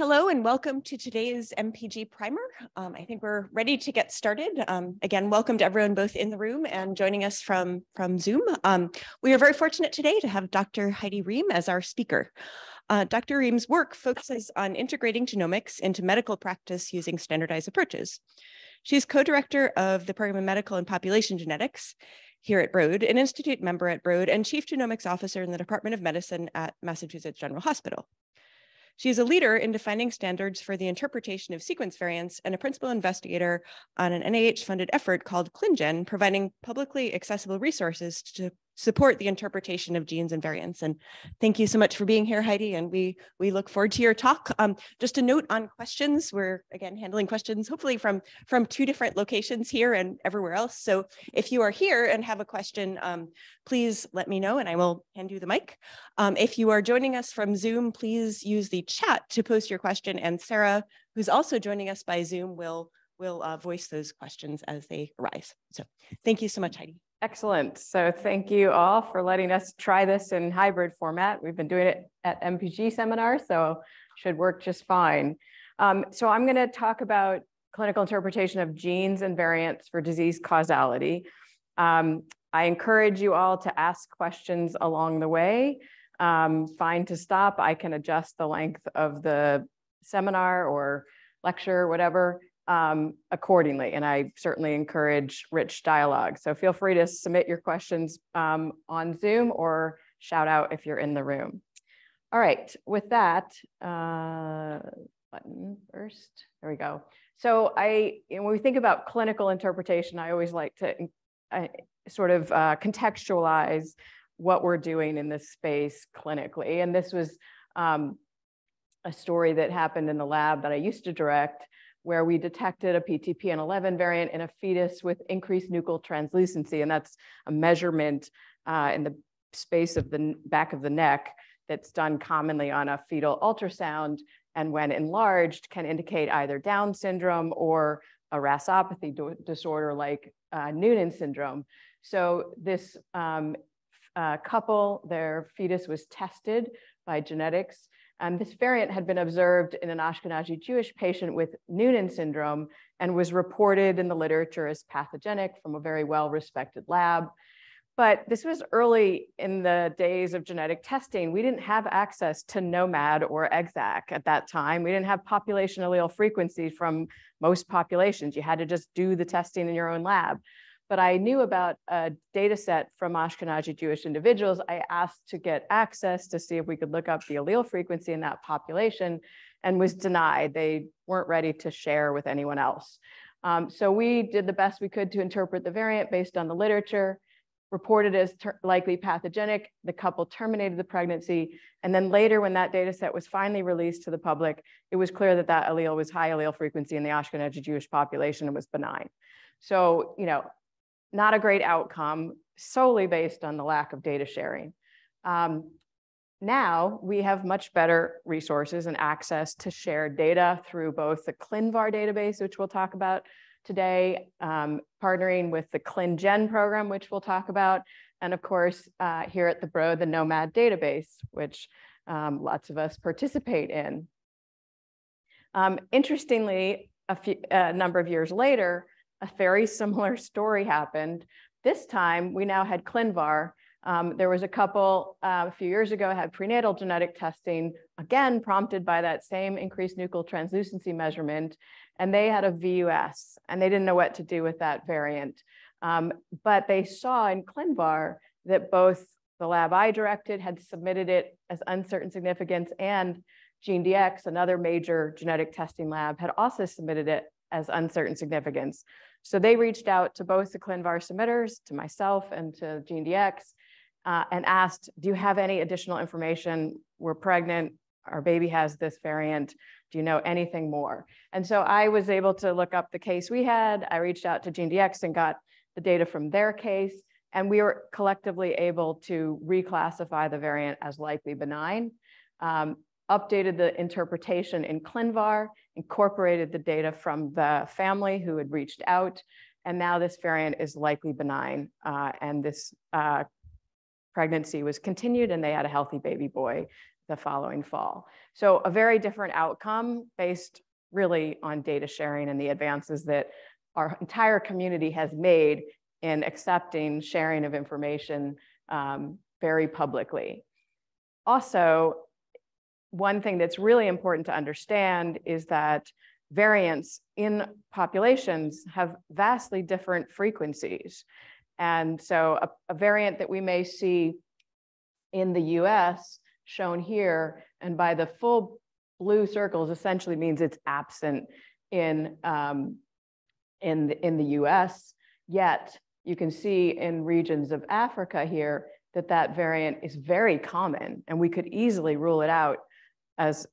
Hello and welcome to today's MPG Primer. I think we're ready to get started. Again, welcome to everyone both in the room and joining us from Zoom. We are very fortunate today to have Dr. Heidi Rehm as our speaker. Dr. Rehm's work focuses on integrating genomics into medical practice using standardized approaches. She's co-director of the Program in Medical and Population Genetics here at Broad, an institute member at Broad, and chief genomics officer in the Department of Medicine at Massachusetts General Hospital. She is a leader in defining standards for the interpretation of sequence variants and a principal investigator on an NIH-funded effort called ClinGen, providing publicly accessible resources to support the interpretation of genes and variants. And thank you so much for being here, Heidi, and we look forward to your talk. Just a note on questions, we're again handling questions hopefully from two different locations here and everywhere else. So if you are here and have a question, please let me know and I will hand you the mic. If you are joining us from Zoom, please use the chat to post your question, and Sarah, who's also joining us by Zoom, will voice those questions as they arise. So thank you so much, Heidi. Excellent. So thank you all for letting us try this in hybrid format. We've been doing it at MPG seminars, so should work just fine. So I'm going to talk about clinical interpretation of genes and variants for disease causality. I encourage you all to ask questions along the way. Fine to stop. I can adjust the length of the seminar or lecture, whatever, accordingly. And I certainly encourage rich dialogue. So feel free to submit your questions on Zoom or shout out if you're in the room. All right, with that, button first, there we go. So when we think about clinical interpretation, I always like to sort of contextualize what we're doing in this space clinically. And this was a story that happened in the lab that I used to direct, where we detected a PTPN11 variant in a fetus with increased nuchal translucency. And that's a measurement in the space of the back of the neck that's done commonly on a fetal ultrasound. And when enlarged, can indicate either Down syndrome or a rasopathy disorder like Noonan syndrome. So this couple, their fetus was tested by genetics. And this variant had been observed in an Ashkenazi Jewish patient with Noonan syndrome and was reported in the literature as pathogenic from a very well-respected lab. But this was early in the days of genetic testing. We didn't have access to NOMAD or EXAC at that time. We didn't have population allele frequency from most populations. You had to just do the testing in your own lab. But I knew about a data set from Ashkenazi Jewish individuals. I asked to get access to see if we could look up the allele frequency in that population and was denied. They weren't ready to share with anyone else. So we did the best we could to interpret the variant based on the literature, reported as likely pathogenic. The couple terminated the pregnancy. And then later, when that data set was finally released to the public, it was clear that that allele was high allele frequency in the Ashkenazi Jewish population and was benign. So, not a great outcome, solely based on the lack of data sharing. Now we have much better resources and access to share data through both the ClinVar database, which we'll talk about today, partnering with the ClinGen program, which we'll talk about, and of course, here at the Broad, the NOMAD database, which lots of us participate in. Interestingly, a number of years later, a very similar story happened. This time, we now had ClinVar. There was a couple a few years ago had prenatal genetic testing, again, prompted by that same increased nuchal translucency measurement, and they had a VUS, and they didn't know what to do with that variant. But they saw in ClinVar that both the lab I directed had submitted it as uncertain significance, and GeneDx, another major genetic testing lab, had also submitted it as uncertain significance. So they reached out to both the ClinVar submitters, to myself and to GeneDx, and asked, do you have any additional information? We're pregnant, our baby has this variant. Do you know anything more? And so I was able to look up the case we had. I reached out to GeneDx and got the data from their case. And we were collectively able to reclassify the variant as likely benign, updated the interpretation in ClinVar, incorporated the data from the family who had reached out, and now this variant is likely benign, and this pregnancy was continued, and they had a healthy baby boy the following fall. So a very different outcome based really on data sharing and the advances that our entire community has made in accepting sharing of information very publicly. Also, one thing that's really important to understand is that variants in populations have vastly different frequencies. And so a variant that we may see in the US shown here, and by the full blue circles essentially means it's absent in the US, yet you can see in regions of Africa here that that variant is very common, and we could easily rule it out as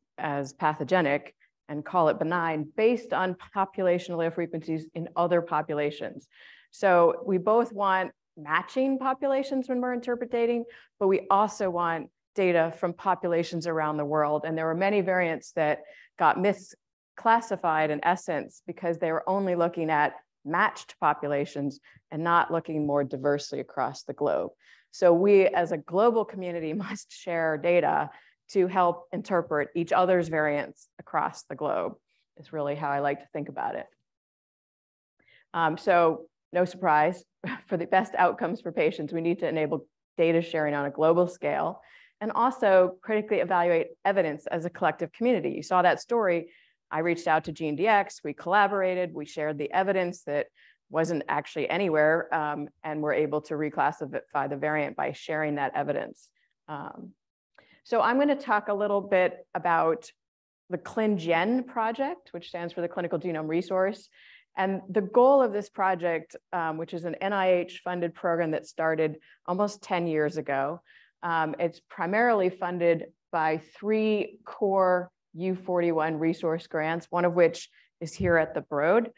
pathogenic and call it benign based on population allele frequencies in other populations. So we both want matching populations when we're interpreting, but we also want data from populations around the world. And there were many variants that got misclassified in essence because they were only looking at matched populations and not looking more diversely across the globe. So we as a global community must share data to help interpret each other's variants across the globe. Is really how I like to think about it. So no surprise, for the best outcomes for patients, we need to enable data sharing on a global scale and also critically evaluate evidence as a collective community. You saw that story. I reached out to GeneDx, we collaborated, we shared the evidence that wasn't actually anywhere, and we're able to reclassify the variant by sharing that evidence. So I'm going to talk a little bit about the ClinGen project, which stands for the Clinical Genome Resource. And the goal of this project, which is an NIH-funded program that started almost 10 years ago, it's primarily funded by 3 core U41 resource grants, one of which is here at the Broad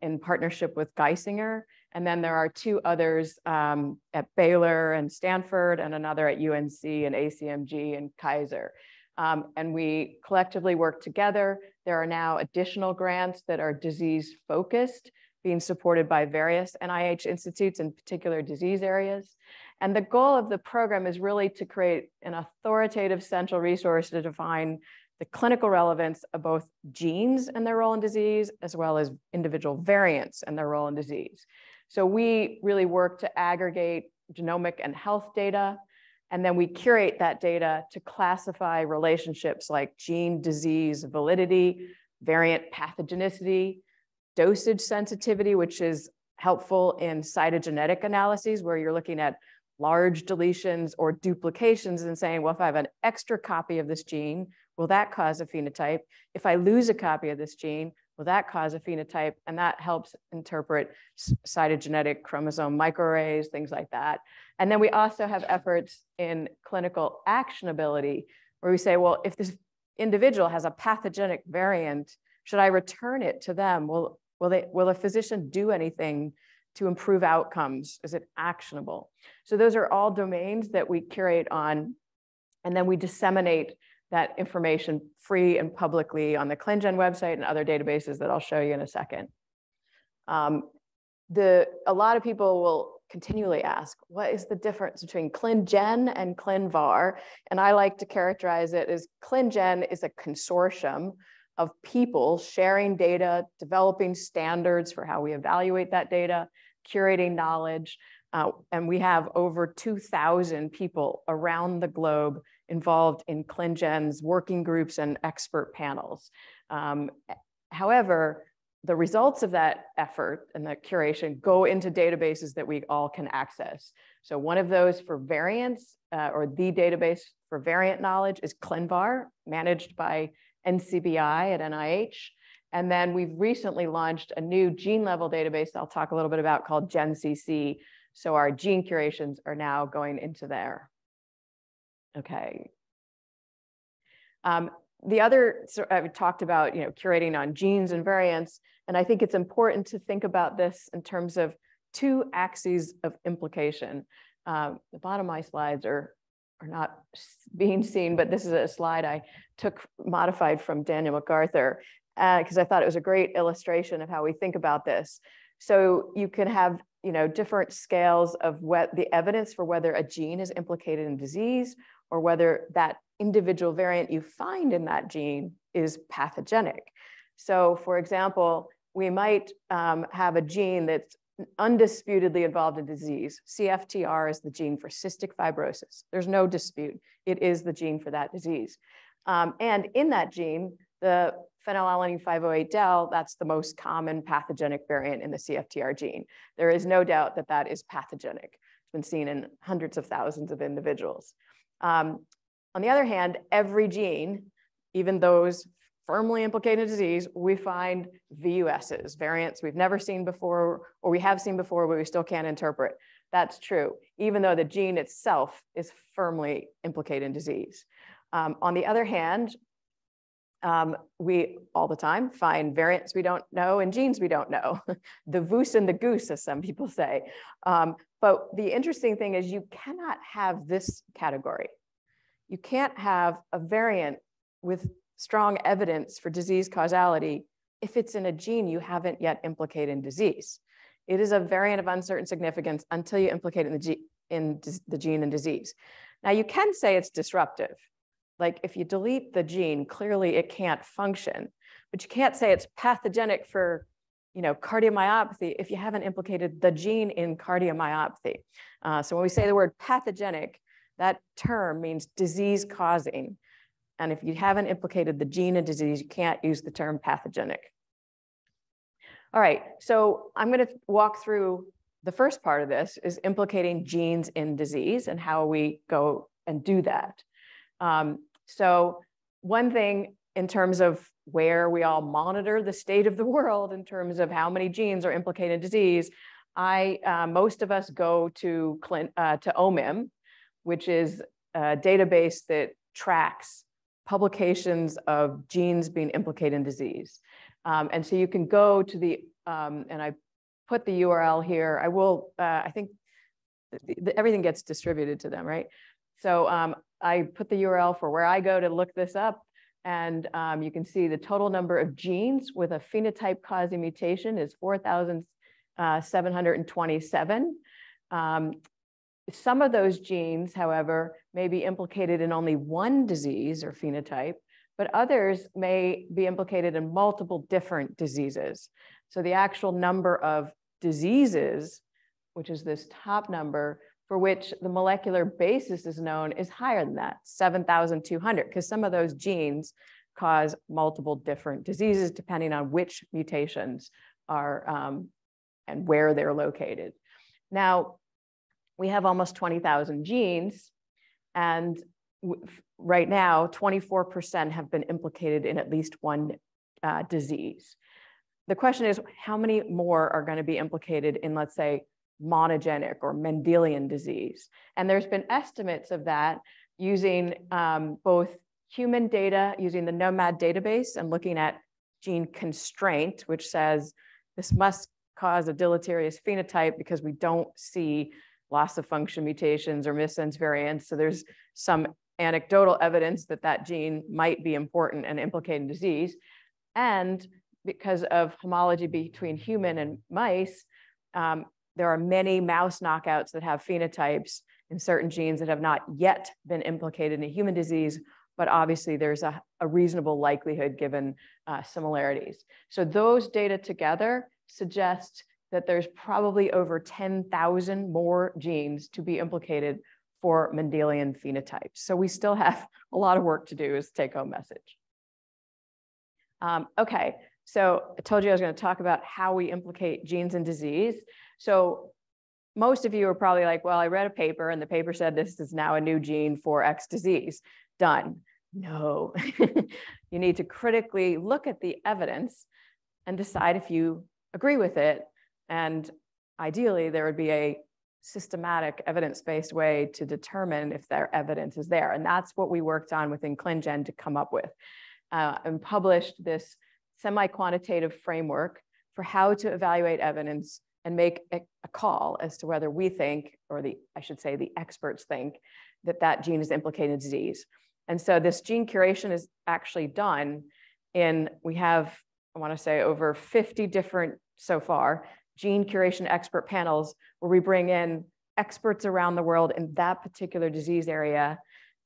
in partnership with Geisinger. And then there are 2 others at Baylor and Stanford, and another at UNC and ACMG and Kaiser. And we collectively work together. There are now additional grants that are disease focused, being supported by various NIH institutes in particular disease areas. And the goal of the program is really to create an authoritative central resource to define the clinical relevance of both genes and their role in disease, as well as individual variants and their role in disease. So we really work to aggregate genomic and health data, and then we curate that data to classify relationships like gene disease validity, variant pathogenicity, dosage sensitivity, which is helpful in cytogenetic analyses where you're looking at large deletions or duplications and saying, well, if I have an extra copy of this gene, will that cause a phenotype? If I lose a copy of this gene, will that cause a phenotype? And that helps interpret cytogenetic chromosome microarrays, things like that. And then we also have efforts in clinical actionability where we say, well, if this individual has a pathogenic variant, should I return it to them? Will a physician do anything to improve outcomes? Is it actionable? So those are all domains that we curate on, and then we disseminate that information free and publicly on the ClinGen website and other databases that I'll show you in a second. A lot of people will continually ask, what is the difference between ClinGen and ClinVar? And I like to characterize it as ClinGen is a consortium of people sharing data, developing standards for how we evaluate that data, curating knowledge. And we have over 2,000 people around the globe involved in ClinGen's working groups and expert panels. However, the results of that effort and that curation go into databases that we all can access. So one of those for variants, or the database for variant knowledge, is ClinVar, managed by NCBI at NIH. And then we've recently launched a new gene level database I'll talk a little bit about called GenCC. So our gene curations are now going into there. Okay. The other, so I've talked about, curating on genes and variants, and I think it's important to think about this in terms of 2 axes of implication. The bottom of my slides are not being seen, but this is a slide I took modified from Daniel MacArthur because I thought it was a great illustration of how we think about this. So you can have different scales of what the evidence for whether a gene is implicated in disease or whether that individual variant you find in that gene is pathogenic. So for example, we might have a gene that's undisputedly involved in disease. CFTR is the gene for cystic fibrosis. There's no dispute. It is the gene for that disease. And in that gene, the phenylalanine 508del, that's the most common pathogenic variant in the CFTR gene. There is no doubt that that is pathogenic. It's been seen in hundreds of thousands of individuals. On the other hand, every gene, even those firmly implicated in disease, we find VUSs, variants we've never seen before, or we have seen before, but we still can't interpret. That's true, even though the gene itself is firmly implicated in disease. On the other hand, we all the time find variants we don't know and genes we don't know. The voose and the goose, as some people say. But the interesting thing is you cannot have this category. You can't have a variant with strong evidence for disease causality if it's in a gene you haven't yet implicated in disease. It is a variant of uncertain significance until you implicate it in the gene in disease. Now you can say it's disruptive. Like if you delete the gene, clearly it can't function, but you can't say it's pathogenic for, cardiomyopathy if you haven't implicated the gene in cardiomyopathy. So when we say the word pathogenic, that term means disease causing. And if you haven't implicated the gene in disease, you can't use the term pathogenic. All right, so I'm going to walk through the first part of this is implicating genes in disease and how we go and do that. So one thing in terms of where we all monitor the state of the world in terms of how many genes are implicated in disease, most of us go to OMIM, which is a database that tracks publications of genes being implicated in disease. And so you can go to the, and I put the URL here. I will, I think everything gets distributed to them, right? So I put the URL for where I go to look this up. And you can see the total number of genes with a phenotype causing mutation is 4,727. Some of those genes, however, may be implicated in only one disease or phenotype, but others may be implicated in multiple different diseases. So the actual number of diseases, which is this top number, for which the molecular basis is known, is higher than that, 7,200, because some of those genes cause multiple different diseases depending on which mutations are and where they're located. Now, we have almost 20,000 genes, and right now, 24% have been implicated in at least one disease. The question is, how many more are going to be implicated in, let's say, monogenic or Mendelian disease? And there's been estimates of that using both human data, using the NOMAD database and looking at gene constraint, which says this must cause a deleterious phenotype because we don't see loss of function mutations or missense variants. So there's some anecdotal evidence that that gene might be important and implicated in disease. And because of homology between human and mice, there are many mouse knockouts that have phenotypes in certain genes that have not yet been implicated in a human disease, but obviously there's a reasonable likelihood given similarities. So those data together suggest that there's probably over 10,000 more genes to be implicated for Mendelian phenotypes. So we still have a lot of work to do as a take-home message. Okay, so I told you I was going to talk about how we implicate genes in disease. So most of you are probably like, well, I read a paper and the paper said this is now a new gene for X disease. Done. No, you need to critically look at the evidence and decide if you agree with it. And ideally, there would be a systematic evidence-based way to determine if their evidence is there. And that's what we worked on within ClinGen to come up with and published this semi-quantitative framework for how to evaluate evidence and make a call as to whether we think, or I should say the experts think, that that gene is implicated in disease. And so this gene curation is actually done in, we have, I want to say, over 50 different, so far, gene curation expert panels where we bring in experts around the world in that particular disease area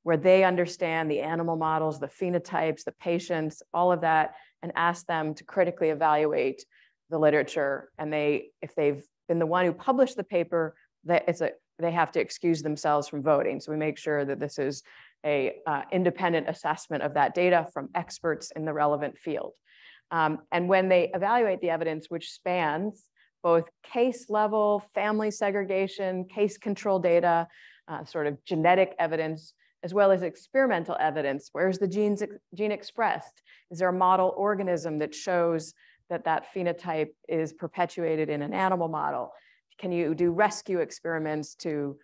where they understand the animal models, the phenotypes, the patients, all of that, and ask them to critically evaluate the literature. And if they've been the one who published the paper, they have to excuse themselves from voting. So we make sure that this is a independent assessment of that data from experts in the relevant field. And when they evaluate the evidence, which spans both case level, family segregation, case control data, sort of genetic evidence, as well as experimental evidence. Where's the gene expressed? Is there a model organism that shows that that phenotype is perpetuated in an animal model? Can you do rescue experiments to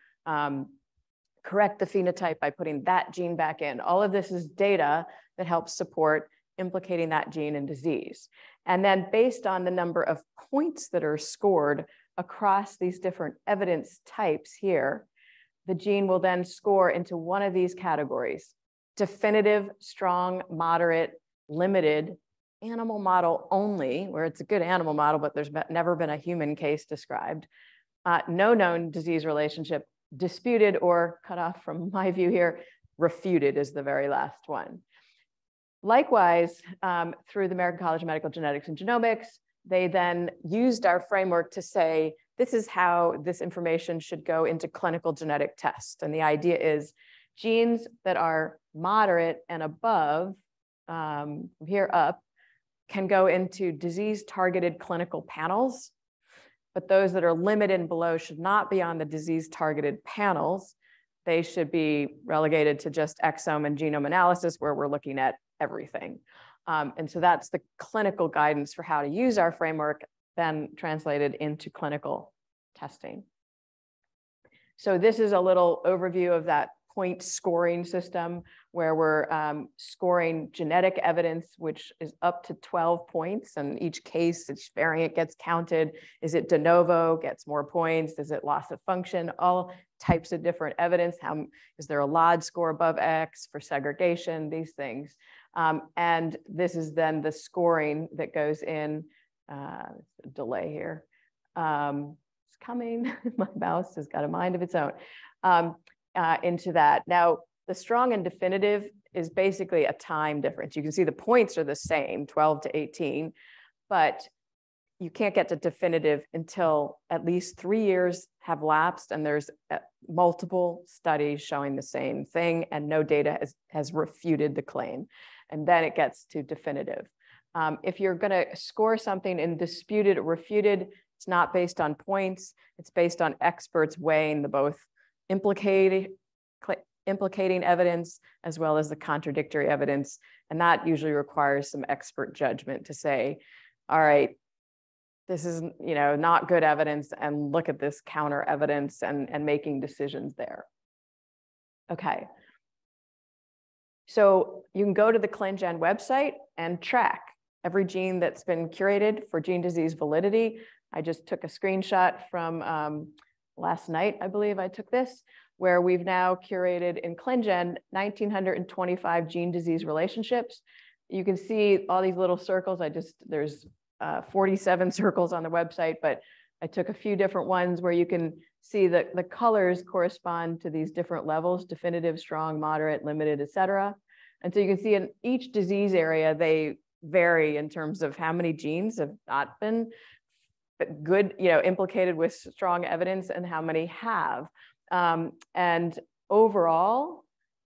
correct the phenotype by putting that gene back in? All of this is data that helps support implicating that gene in disease. And then based on the number of points that are scored across these different evidence types here, the gene will then score into one of these categories: definitive, strong, moderate, limited, animal model only, where it's a good animal model, but there's never been a human case described, no known disease relationship, disputed, or cut off from my view here, refuted is the very last one. Likewise, through the American College of Medical Genetics and Genomics, they then used our framework to say, this is how this information should go into clinical genetic tests. And the idea is genes that are moderate and above, from here up, can go into disease-targeted clinical panels, but those that are limited and below should not be on the disease-targeted panels. They should be relegated to just exome and genome analysis, where we're looking at everything. And so that's the clinical guidance for how to use our framework, then translated into clinical testing. So this is a little overview of that point scoring system, where we're scoring genetic evidence, which is up to 12 points. And each case, each variant gets counted. Is it de novo, gets more points? Is it loss of function? All types of different evidence. Is there a LOD score above X for segregation? These things. And this is then the scoring that goes in. Delay here. It's coming. My mouse has got a mind of its own. Into that. Now, the strong and definitive is basically a time difference. You can see the points are the same, 12 to 18, but you can't get to definitive until at least 3 years have lapsed and there's multiple studies showing the same thing and no data has refuted the claim. And then it gets to definitive. If you're going to score something in disputed or refuted, it's not based on points. It's based on experts weighing the both implicating evidence as well as the contradictory evidence. And that usually requires some expert judgment to say, all right, this is not good evidence, and look at this counter evidence and making decisions there. Okay. So you can go to the ClinGen website and track every gene that's been curated for gene disease validity. I just took a screenshot from last night, I believe I took this, where we've now curated in ClinGen 1,925 gene disease relationships. You can see all these little circles. There's 47 circles on the website, but I took a few different ones where you can see that the colors correspond to these different levels: definitive, strong, moderate, limited, et cetera. And so you can see in each disease area, they vary in terms of how many genes have not been good, implicated with strong evidence and how many have. And overall,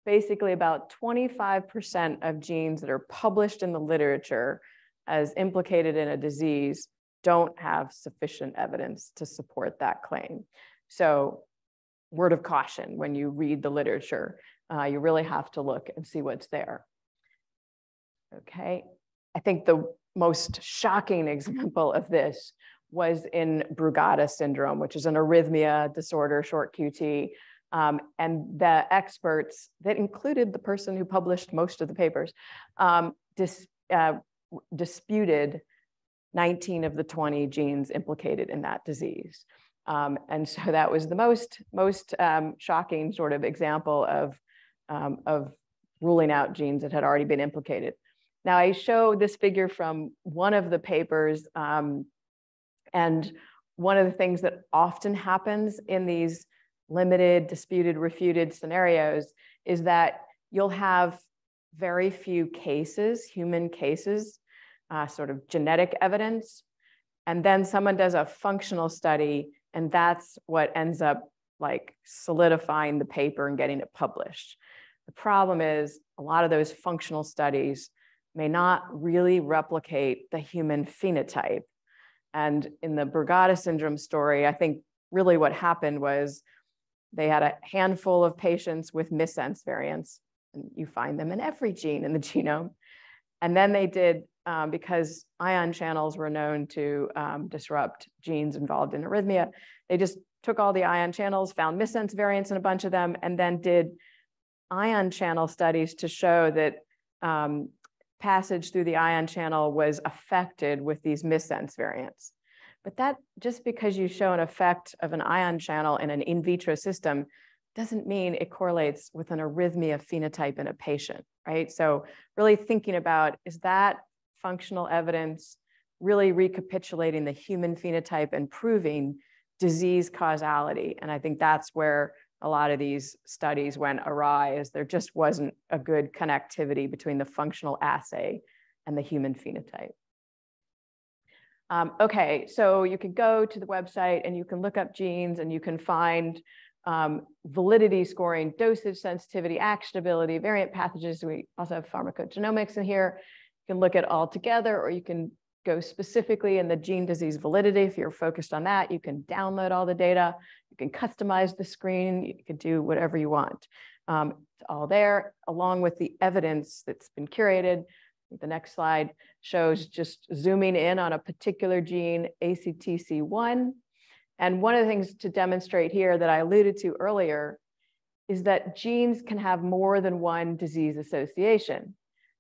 basically about 25% of genes that are published in the literature as implicated in a disease don't have sufficient evidence to support that claim. So word of caution, when you read the literature, you really have to look and see what's there. Okay, I think the most shocking example of this was in Brugada syndrome, which is an arrhythmia disorder, short QT. And the experts that included the person who published most of the papers disputed 19 of the 20 genes implicated in that disease. And so that was the most shocking sort of example of ruling out genes that had already been implicated. Now I show this figure from one of the papers, and one of the things that often happens in these limited, disputed, refuted scenarios is that you'll have very few cases, human cases, sort of genetic evidence, and then someone does a functional study, and that's what ends up like solidifying the paper and getting it published. The problem is a lot of those functional studies may not really replicate the human phenotype. And in the Brugada syndrome story, I think really what happened was they had a handful of patients with missense variants, and you find them in every gene in the genome. And then they did, because ion channels were known to disrupt genes involved in arrhythmia, they just took all the ion channels, found missense variants in a bunch of them, and then did ion channel studies to show that passage through the ion channel was affected with these missense variants. But that, just because you show an effect of an ion channel in an in vitro system doesn't mean it correlates with an arrhythmia phenotype in a patient, right? So really thinking about, is that functional evidence really recapitulating the human phenotype and proving disease causality? And I think that's where a lot of these studies went awry, is there just wasn't a good connectivity between the functional assay and the human phenotype. Okay, so you can go to the website and you can look up genes and you can find validity scoring, dosage sensitivity, actionability, variant pathogens. We also have pharmacogenomics in here. You can look at all together, or you can go specifically in the gene disease validity. If you're focused on that, you can download all the data. You can customize the screen. You can do whatever you want. It's all there, along with the evidence that's been curated. The next slide shows just zooming in on a particular gene, ACTC1. And one of the things to demonstrate here that I alluded to earlier is that genes can have more than one disease association.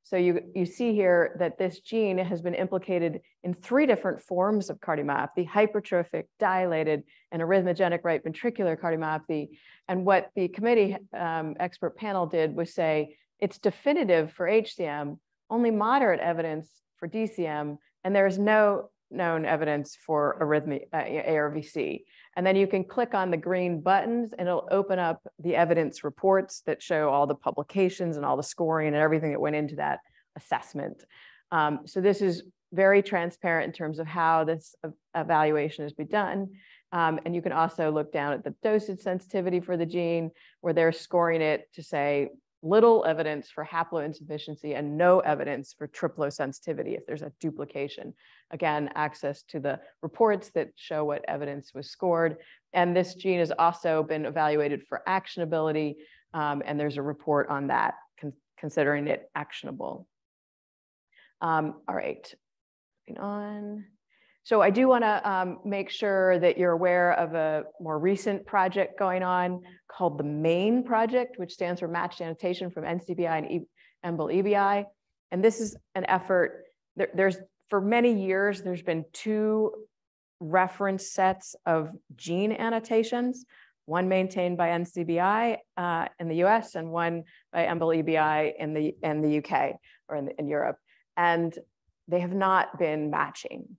So you see here that this gene has been implicated in 3 different forms of cardiomyopathy: hypertrophic, dilated, and arrhythmogenic right ventricular cardiomyopathy. And what the committee expert panel did was say, it's definitive for HCM, only moderate evidence for DCM, and there's no known evidence for arrhythmia, ARVC. And then you can click on the green buttons and it'll open up the evidence reports that show all the publications and all the scoring and everything that went into that assessment. So this is very transparent in terms of how this evaluation has been done. And you can also look down at the dosage sensitivity for the gene, where they're scoring it to say little evidence for haploinsufficiency and no evidence for triplo sensitivity if there's a duplication. Again, access to the reports that show what evidence was scored. And this gene has also been evaluated for actionability, and there's a report on that, considering it actionable. All right, moving on. So I do want to make sure that you're aware of a more recent project going on called the MAIN project, which stands for Matched Annotation from NCBI and EBI. And this is an effort, for many years, there's been 2 reference sets of gene annotations, one maintained by NCBI in the US and one by EBI in the UK or in Europe. And they have not been matching.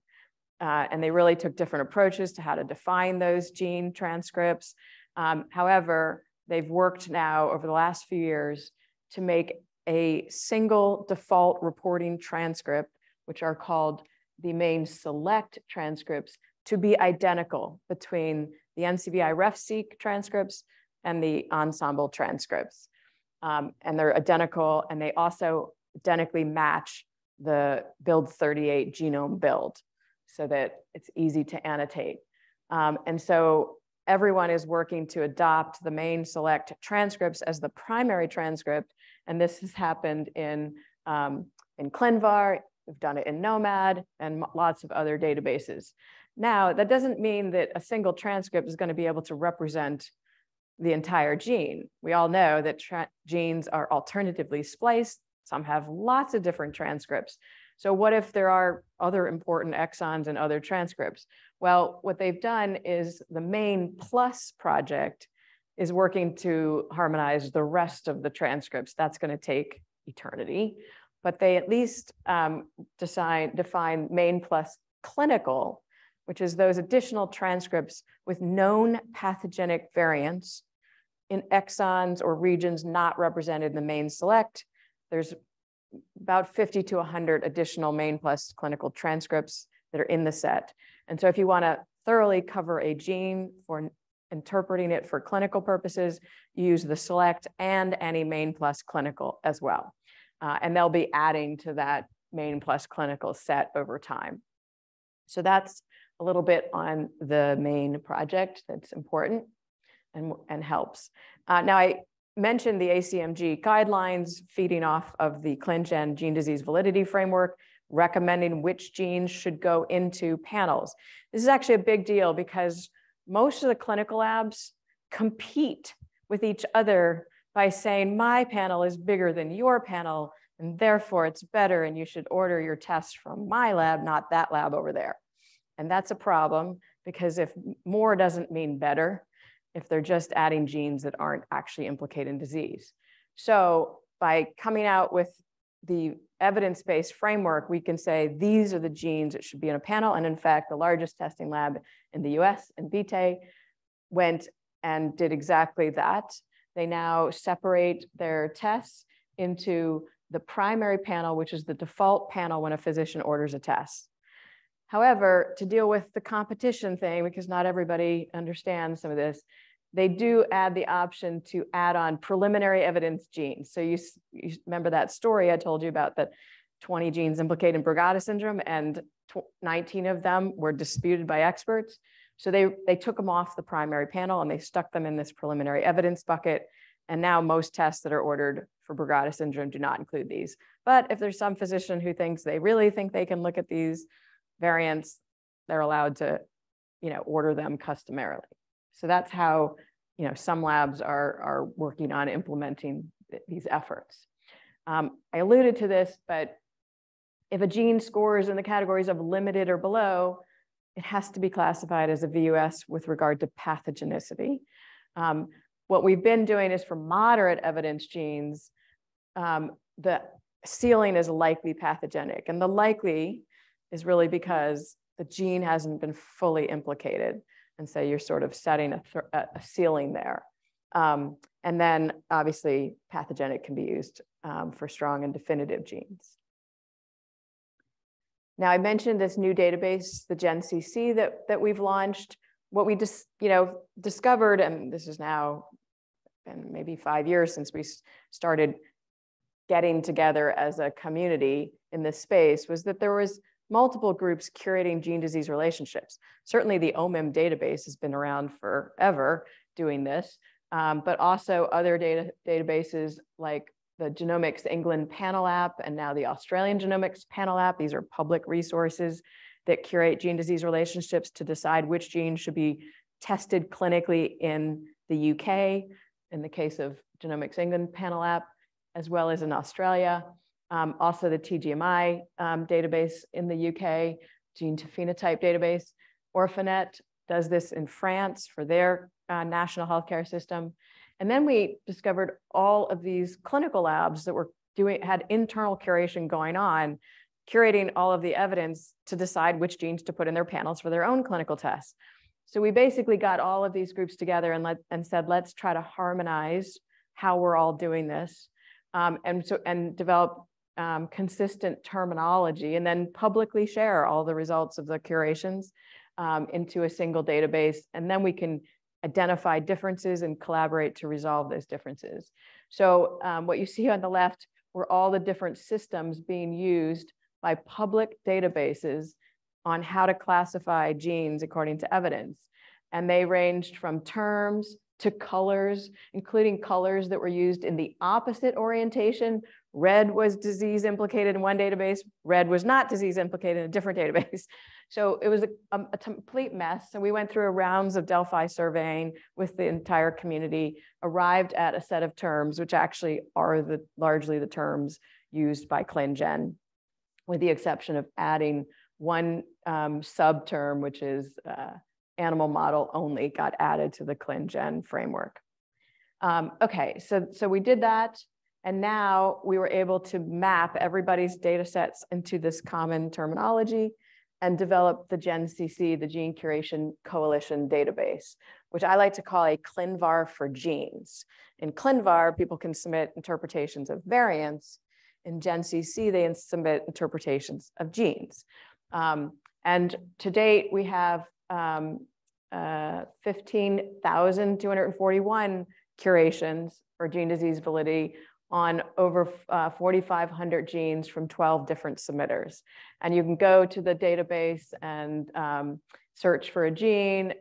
And they really took different approaches to how to define those gene transcripts. However, they've worked now over the last few years to make a single default reporting transcript, which are called the MAIN select transcripts, to be identical between the NCBI RefSeq transcripts and the ensemble transcripts. And they're identical, and they also identically match the build 38 genome build, so that it's easy to annotate. And so everyone is working to adopt the MAIN select transcripts as the primary transcript. And this has happened in ClinVar, we've done it in Nomad, and lots of other databases. Now, that doesn't mean that a single transcript is going to be able to represent the entire gene. We all know that genes are alternatively spliced. Some have lots of different transcripts. So what if there are other important exons and other transcripts? Well, what they've done is the MAIN Plus project is working to harmonize the rest of the transcripts. That's going to take eternity, but they at least define MAIN Plus clinical, which is those additional transcripts with known pathogenic variants in exons or regions not represented in the main select. There's about 50 to 100 additional main plus clinical transcripts that are in the set. And so if you want to thoroughly cover a gene for interpreting it for clinical purposes, you use the select and any main plus clinical as well. And they'll be adding to that main plus clinical set over time. So that's a little bit on the main project that's important and helps. Now I mentioned the ACMG guidelines feeding off of the ClinGen gene disease validity framework, recommending which genes should go into panels. This is actually a big deal because most of the clinical labs compete with each other by saying my panel is bigger than your panel and therefore it's better and you should order your test from my lab, not that lab over there. And that's a problem because if more doesn't mean better, if they're just adding genes that aren't actually implicated in disease. So by coming out with the evidence-based framework, we can say these are the genes that should be in a panel. And in fact, the largest testing lab in the US, Invitae, went and did exactly that. They now separate their tests into the primary panel, which is the default panel when a physician orders a test. However, to deal with the competition thing, because not everybody understands some of this, they do add the option to add on preliminary evidence genes. So you remember that story I told you about that 20 genes implicated in Brugada syndrome and 19 of them were disputed by experts. So they took them off the primary panel and they stuck them in this preliminary evidence bucket. And now most tests that are ordered for Brugada syndrome do not include these. But if there's some physician who thinks they really think they can look at these variants, they're allowed to, order them customarily. So that's how, some labs are working on implementing these efforts. I alluded to this, but if a gene scores in the categories of limited or below, it has to be classified as a VUS with regard to pathogenicity. What we've been doing is for moderate evidence genes, the ceiling is likely pathogenic. And the likely is really because the gene hasn't been fully implicated. And so you're sort of setting a ceiling there. And then obviously pathogenic can be used for strong and definitive genes. Now I mentioned this new database, the GenCC that we've launched. What we just discovered, and this is now been maybe 5 years since we started getting together as a community in this space, was that there was multiple groups curating gene disease relationships. Certainly the OMIM database has been around forever doing this, but also other databases like the Genomics England panel app and now the Australian Genomics panel app. These are public resources that curate gene disease relationships to decide which genes should be tested clinically in the UK, in the case of Genomics England panel app, as well as in Australia. Also the TGMI database in the UK, gene to phenotype database. Orphanet does this in France for their national healthcare system. And then we discovered all of these clinical labs that had internal curation going on, curating all of the evidence to decide which genes to put in their panels for their own clinical tests. So we basically got all of these groups together and said, let's try to harmonize how we're all doing this, and develop consistent terminology, and then publicly share all the results of the curations into a single database. And then we can identify differences and collaborate to resolve those differences. So what you see on the left were all the different systems being used by public databases on how to classify genes according to evidence. And they ranged from terms to colors, including colors that were used in the opposite orientation. Red was disease implicated in one database, red was not disease implicated in a different database. So it was a complete mess. So we went through rounds of Delphi surveying with the entire community, arrived at a set of terms, which actually are largely the terms used by ClinGen, with the exception of adding one sub-term, which is animal model only, got added to the ClinGen framework. Okay, so we did that. And now we were able to map everybody's data sets into this common terminology and develop the GenCC, the Gene Curation Coalition database, which I like to call a ClinVar for genes. In ClinVar, people can submit interpretations of variants. In GenCC, they submit interpretations of genes. And to date, we have 15,241 curations for gene disease validity on over 4,500 genes from 12 different submitters. And you can go to the database and search for a gene,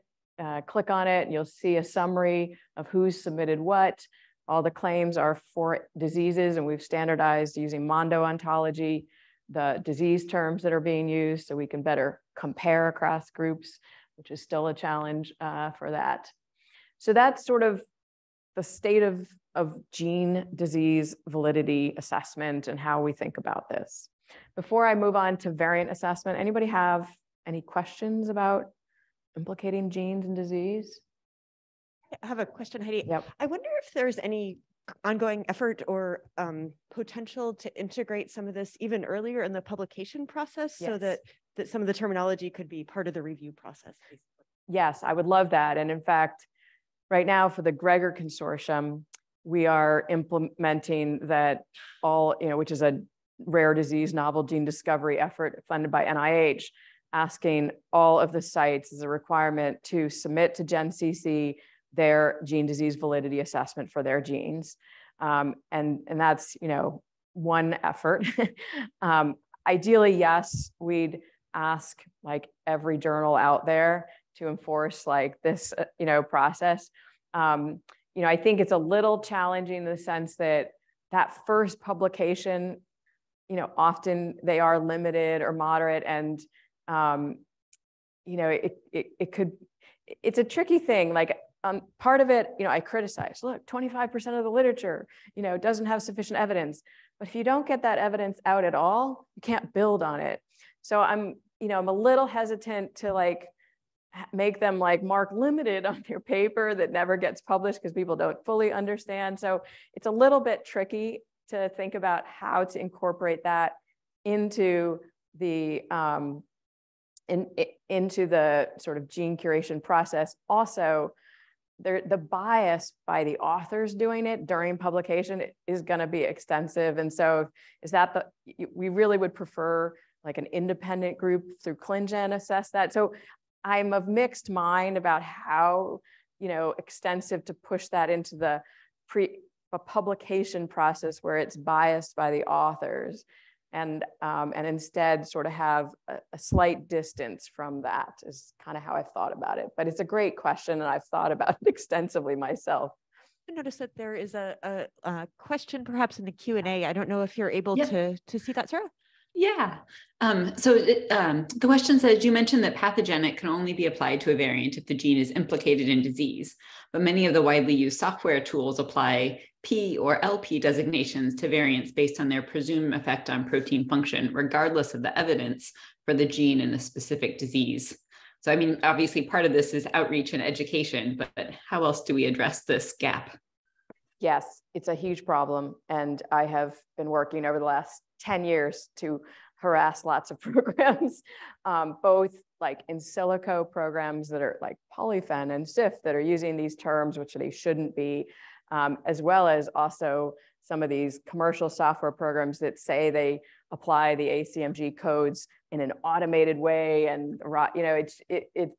click on it, and you'll see a summary of who's submitted what. All the claims are for diseases, and we've standardized using Mondo ontology the disease terms that are being used so we can better compare across groups, which is still a challenge for that. So that's sort of the state of gene disease validity assessment and how we think about this. Before I move on to variant assessment, anybody have any questions about implicating genes in disease? I have a question, Heidi. Yep. I wonder if there's any ongoing effort or potential to integrate some of this even earlier in the publication process, Yes. so that some of the terminology could be part of the review process. Yes, I would love that. And in fact, right now for the Gregor Consortium, we are implementing that which is a rare disease novel gene discovery effort funded by NIH, asking all of the sites as a requirement to submit to GenCC their gene disease validity assessment for their genes. And that's, one effort. Ideally, yes, we'd ask like every journal out there to enforce like this, process. I think it's a little challenging in the sense that first publication, often they are limited or moderate, and it's a tricky thing. Like part of it, I criticize, look, 25% of the literature, doesn't have sufficient evidence. But if you don't get that evidence out at all, you can't build on it. So I'm a little hesitant to like make them like mark limited on their paper that never gets published because people don't fully understand. So it's a little bit tricky to think about how to incorporate that into the into the sort of gene curation process. Also, the bias by the authors doing it during publication is going to be extensive. And so we really would prefer like an independent group through ClinGen assess that. So I'm of mixed mind about how, extensive to push that into the publication process where it's biased by the authors, and instead sort of have a slight distance from that is kind of how I've thought about it. But it's a great question, and I've thought about it extensively myself. I noticed that there is a question perhaps in the Q&A. I don't know if you're able to see that, Sarah. Yeah. The question says, you mentioned that pathogenic can only be applied to a variant if the gene is implicated in disease, but many of the widely used software tools apply P or LP designations to variants based on their presumed effect on protein function, regardless of the evidence for the gene in the specific disease. So, I mean, obviously part of this is outreach and education, but how else do we address this gap? Yes, it's a huge problem. And I have been working over the last 10 years to harass lots of programs, both like in silico programs that are like Polyphen and SIF that are using these terms, which they shouldn't be, as well as also some of these commercial software programs that say they apply the ACMG codes in an automated way. And,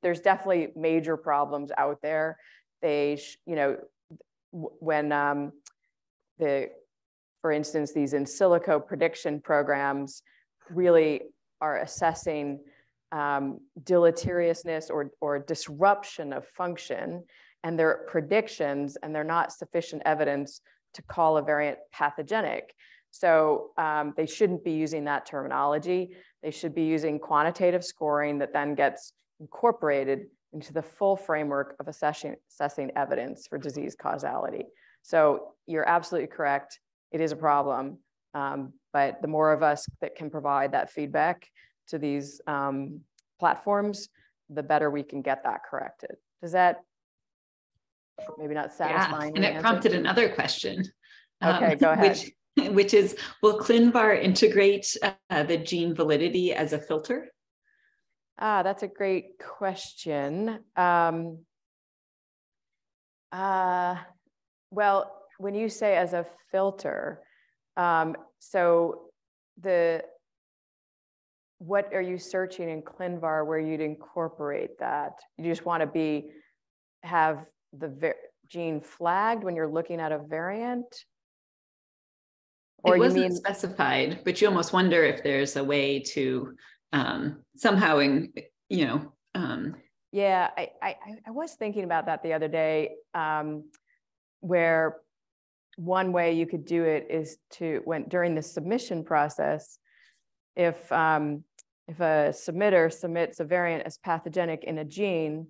there's definitely major problems out there. When for instance, these in silico prediction programs really are assessing deleteriousness or disruption of function, and their predictions, and they're not sufficient evidence to call a variant pathogenic. So they shouldn't be using that terminology. They should be using quantitative scoring that then gets incorporated into the full framework of assessing evidence for disease causality. So you're absolutely correct. It is a problem, but the more of us that can provide that feedback to these platforms, the better we can get that corrected. Does that maybe not satisfying? Yeah, and it prompted another question. Okay, go ahead. Which is, will ClinVar integrate the gene validity as a filter? That's a great question. Well, when you say as a filter, so what are you searching in ClinVar where you'd incorporate that? You just want to have the gene flagged when you're looking at a variant? Or it wasn't specified, but you almost wonder if there's a way to somehow, Yeah, I was thinking about that the other day, where one way you could do it is during the submission process, if a submitter submits a variant as pathogenic in a gene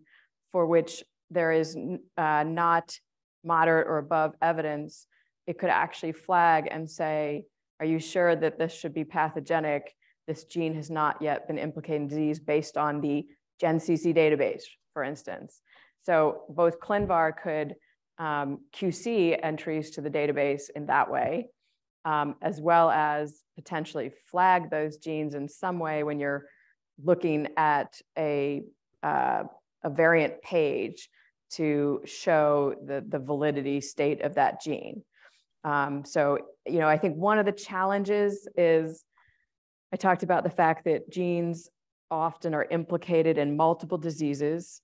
for which there is not moderate or above evidence, it could actually flag and say, are you sure that this should be pathogenic? This gene has not yet been implicated in disease based on the GenCC database, for instance. So both ClinVar could QC entries to the database in that way, as well as potentially flag those genes in some way when you're looking at a variant page to show the validity state of that gene. So, I think one of the challenges is, I talked about the fact that genes often are implicated in multiple diseases,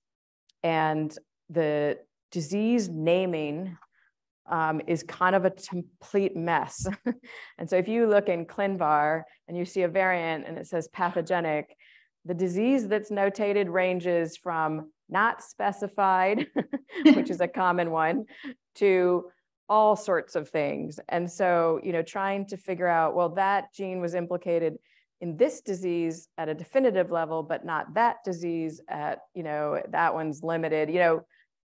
and the disease naming is kind of a complete mess. And so if you look in ClinVar and you see a variant and it says pathogenic, the disease that's notated ranges from not specified, which is a common one, to all sorts of things. And so, trying to figure out, well, that gene was implicated in this disease at a definitive level, but not that disease at, that one's limited.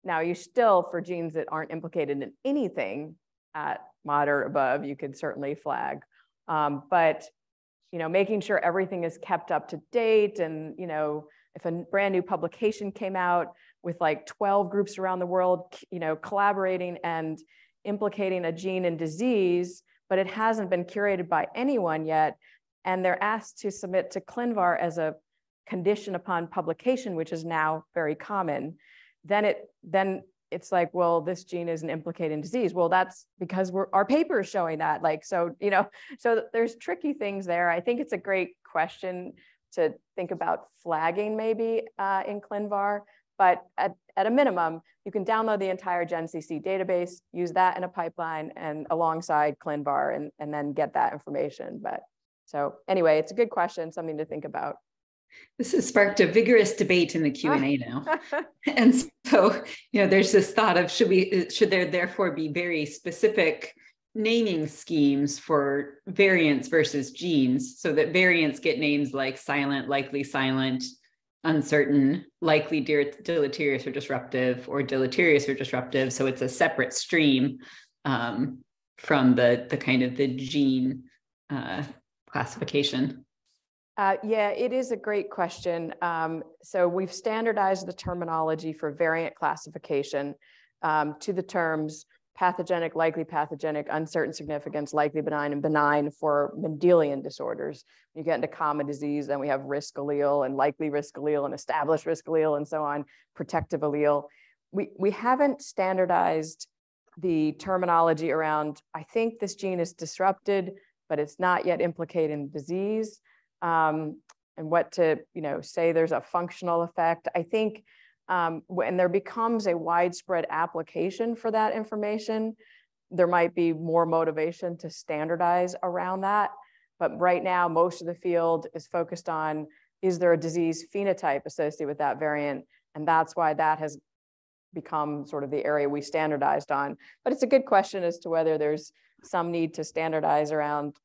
Now you still, for genes that aren't implicated in anything at moderate or above, you could certainly flag. But, making sure everything is kept up to date, and, if a brand new publication came out with like 12 groups around the world, collaborating and implicating a gene in disease, but it hasn't been curated by anyone yet, and they're asked to submit to ClinVar as a condition upon publication, which is now very common, then it's like, well, this gene isn't implicated in disease. Well, that's because our paper is showing that. So there's tricky things there. I think it's a great question to think about flagging maybe in ClinVar, but at a minimum, you can download the entire GenCC database, use that in a pipeline and alongside ClinVar, and then get that information. But so anyway, it's a good question, something to think about. This has sparked a vigorous debate in the Q&A now. And so, there's this thought of, should there therefore be very specific naming schemes for variants versus genes, so that variants get names like silent, likely silent, uncertain, likely deleterious or disruptive, or deleterious or disruptive. So it's a separate stream from the kind of the gene classification. Yeah, it is a great question. So we've standardized the terminology for variant classification to the terms pathogenic, likely pathogenic, uncertain significance, likely benign, and benign for Mendelian disorders. You get into common disease, then we have risk allele and likely risk allele and established risk allele and so on, protective allele. We haven't standardized the terminology around, I think this gene is disrupted, but it's not yet implicated in disease. And what to say there's a functional effect. I think when there becomes a widespread application for that information, there might be more motivation to standardize around that. But right now, most of the field is focused on, is there a disease phenotype associated with that variant? And that's why that has become sort of the area we standardized on. But it's a good question as to whether there's some need to standardize around,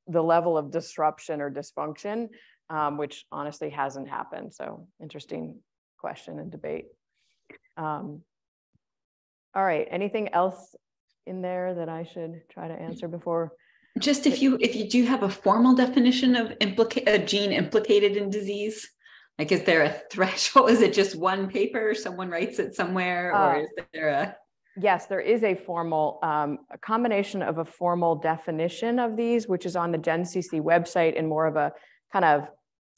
the level of disruption or dysfunction, which honestly hasn't happened. So interesting question and debate. All right, anything else in there that I should try to answer before? Just if you do have a formal definition of a gene implicated in disease, like is there a threshold? Is it just one paper, someone writes it somewhere, or is there a... Yes, there is a formal, a combination of a formal definition of these, which is on the GenCC website in more of a kind of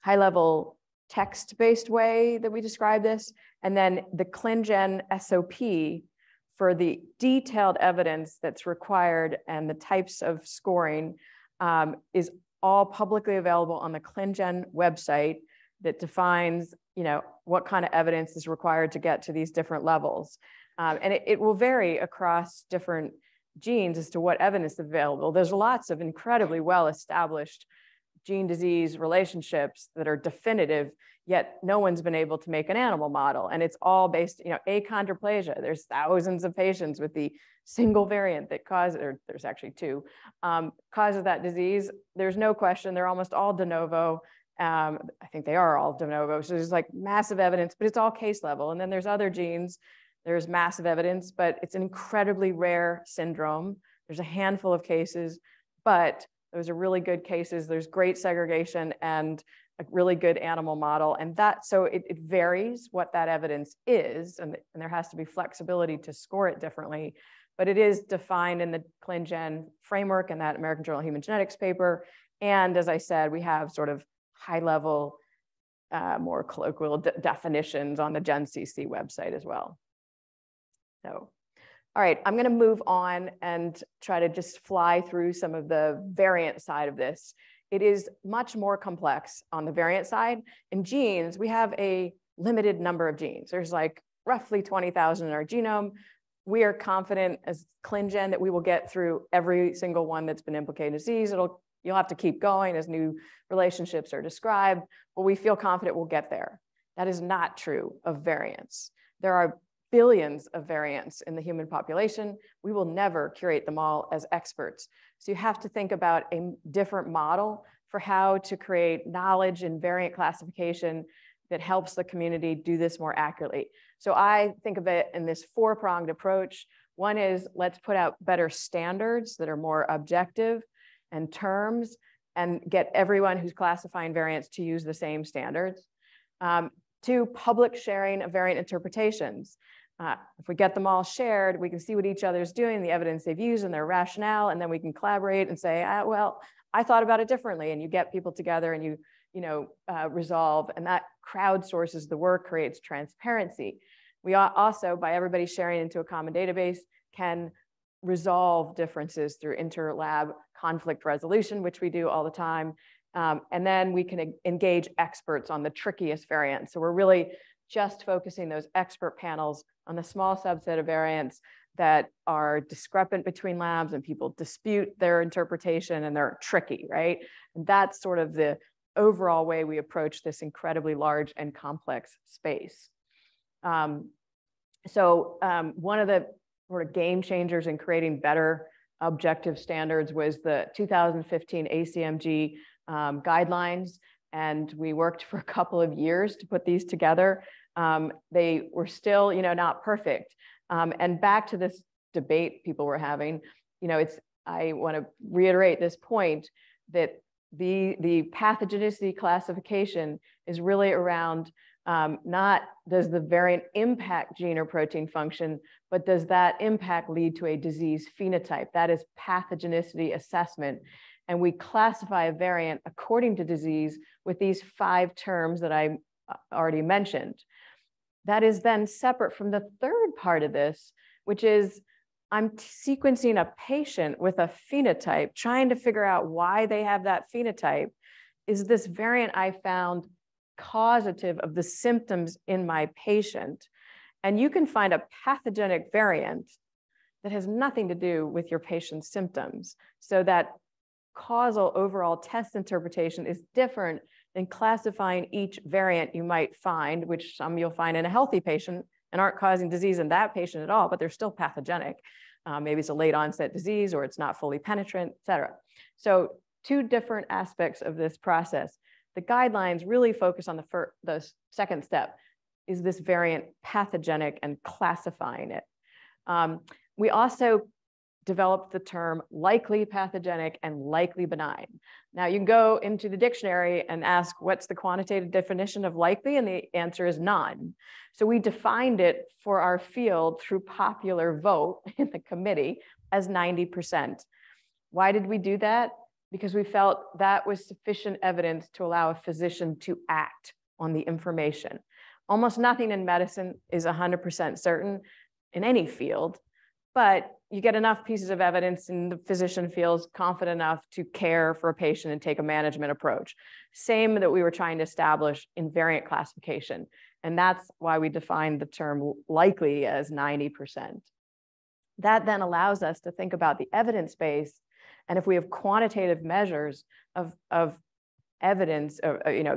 high-level text-based way that we describe this. And then the ClinGen SOP, for the detailed evidence that's required and the types of scoring is all publicly available on the ClinGen website that defines, what kind of evidence is required to get to these different levels. And it will vary across different genes as to what evidence is available. There's lots of incredibly well-established gene-disease relationships that are definitive, yet no one's been able to make an animal model. And it's all based, achondroplasia. There's thousands of patients with the single variant that causes, or there's actually two, causes that disease. There's no question, they're almost all de novo. I think they are all de novo. So there's like massive evidence, but it's all case level. And then there's other genes, there's massive evidence, but it's an incredibly rare syndrome. There's a handful of cases, but those are really good cases. There's great segregation and a really good animal model. And so it varies what that evidence is, and there has to be flexibility to score it differently, but it is defined in the ClinGen framework and that American Journal of Human Genetics paper. And as I said, we have sort of high level, more colloquial definitions on the GenCC website as well. So, all right, I'm going to move on and try to just fly through some of the variant side of this. It is much more complex on the variant side. In genes, we have a limited number of genes. There's like roughly 20,000 in our genome. We are confident as ClinGen that we will get through every single one that's been implicated in disease. You'll have to keep going as new relationships are described, but we feel confident we'll get there. That is not true of variants. There are billions of variants in the human population. We will never curate them all as experts. So you have to think about a different model for how to create knowledge and variant classification that helps the community do this more accurately. So I think of it in this four-pronged approach. One is let's put out better standards that are more objective and terms and get everyone who's classifying variants to use the same standards. Two, public sharing of variant interpretations. If we get them all shared, we can see what each other's doing, the evidence they've used and their rationale, and then we can collaborate and say, well, I thought about it differently, and you get people together and you resolve, and that crowdsources the work, creates transparency. We also, by everybody sharing into a common database, can resolve differences through inter-lab conflict resolution, which we do all the time. And then we can engage experts on the trickiest variants. So we're really just focusing those expert panels on the small subset of variants that are discrepant between labs and people dispute their interpretation and they're tricky, right? And that's sort of the overall way we approach this incredibly large and complex space. One of the sort of game changers in creating better objective standards was the 2015 ACMG guidelines. And we worked for a couple of years to put these together. They were still, not perfect. And back to this debate people were having, I want to reiterate this point that the pathogenicity classification is really around not does the variant impact gene or protein function, but does that impact lead to a disease phenotype? That is pathogenicity assessment. And we classify a variant according to disease with these 5 terms that I already mentioned. That is then separate from the third part of this, which is I'm sequencing a patient with a phenotype, trying to figure out why they have that phenotype. Is this variant I found causative of the symptoms in my patient? And you can find a pathogenic variant that has nothing to do with your patient's symptoms. So that causal overall test interpretation is different than classifying each variant you might find, which some you'll find in a healthy patient and aren't causing disease in that patient at all, but they're still pathogenic. Maybe it's a late onset disease or it's not fully penetrant, et cetera. So 2 different aspects of this process. The guidelines really focus on the second step. Is this variant pathogenic and classifying it? We also developed the term likely pathogenic and likely benign. Now you can go into the dictionary and ask what's the quantitative definition of likely, and the answer is none. So we defined it for our field through popular vote in the committee as 90%. Why did we do that? Because we felt that was sufficient evidence to allow a physician to act on the information. Almost nothing in medicine is 100% certain. in any field, but you get enough pieces of evidence and the physician feels confident enough to care for a patient and take a management approach. Same that we were trying to establish in variant classification. And that's why we defined the term likely as 90%. That then allows us to think about the evidence base. And if we have quantitative measures of evidence,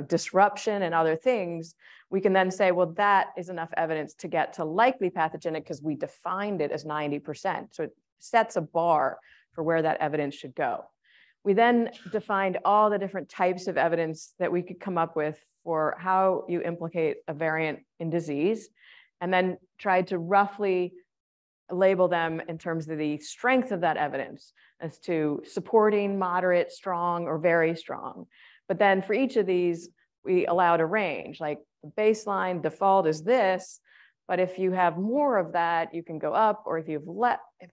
disruption and other things, we can then say, well, that is enough evidence to get to likely pathogenic because we defined it as 90%. So it sets a bar for where that evidence should go. We then defined all the different types of evidence that we could come up with for how you implicate a variant in disease, and then tried to roughly label them in terms of the strength of that evidence as to supporting, moderate, strong, or very strong. But then for each of these, we allowed a range, like the baseline default is this, but if you have more of that, you can go up, or if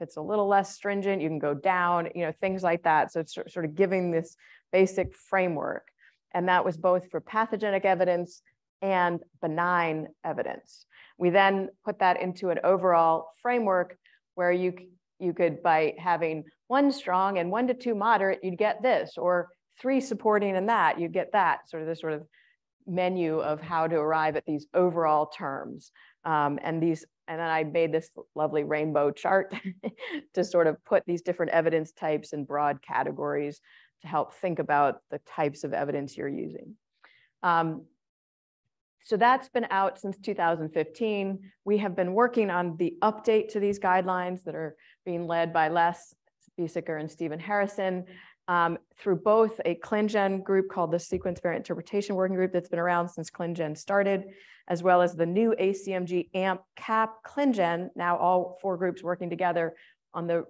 it's a little less stringent, you can go down, things like that. So it's sort of giving this basic framework. And that was both for pathogenic evidence and benign evidence. We then put that into an overall framework where you could, by having 1 strong and 1 to 2 moderate, you'd get this, or 3 supporting and that, you'd get that, this sort of menu of how to arrive at these overall terms. And then I made this lovely rainbow chart to sort of put these different evidence types in broad categories to help think about the types of evidence you're using. So that's been out since 2015. We have been working on the update to these guidelines that are being led by Les Biesecker and Stephen Harrison, through both a ClinGen group called the Sequence Variant Interpretation Working Group that's been around since ClinGen started, as well as the new ACMG AMP CAP ClinGen, now all 4 groups working together on the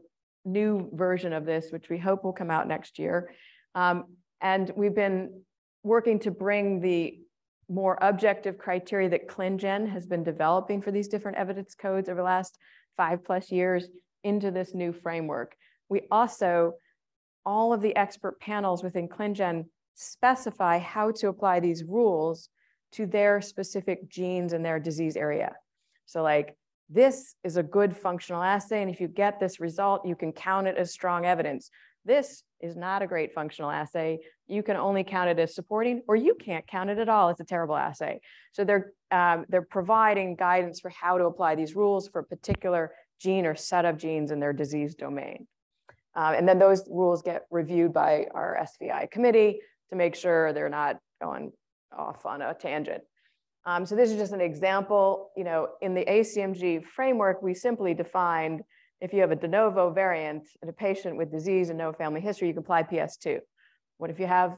new version of this, which we hope will come out next year. And we've been working to bring the more objective criteria that ClinGen has been developing for these different evidence codes over the last 5+ years into this new framework. We also, all of the expert panels within ClinGen specify how to apply these rules to their specific genes in their disease area. So like, this is a good functional assay, and if you get this result, you can count it as strong evidence. This is not a great functional assay. You can only count it as supporting, or you can't count it at all. It's a terrible assay. So they're providing guidance for how to apply these rules for a particular gene or set of genes in their disease domain. And then those rules get reviewed by our SVI committee to make sure they're not going off on a tangent. So this is just an example. In the ACMG framework, we simply defined if you have a de novo variant in a patient with disease and no family history, you can apply PS2. What if you have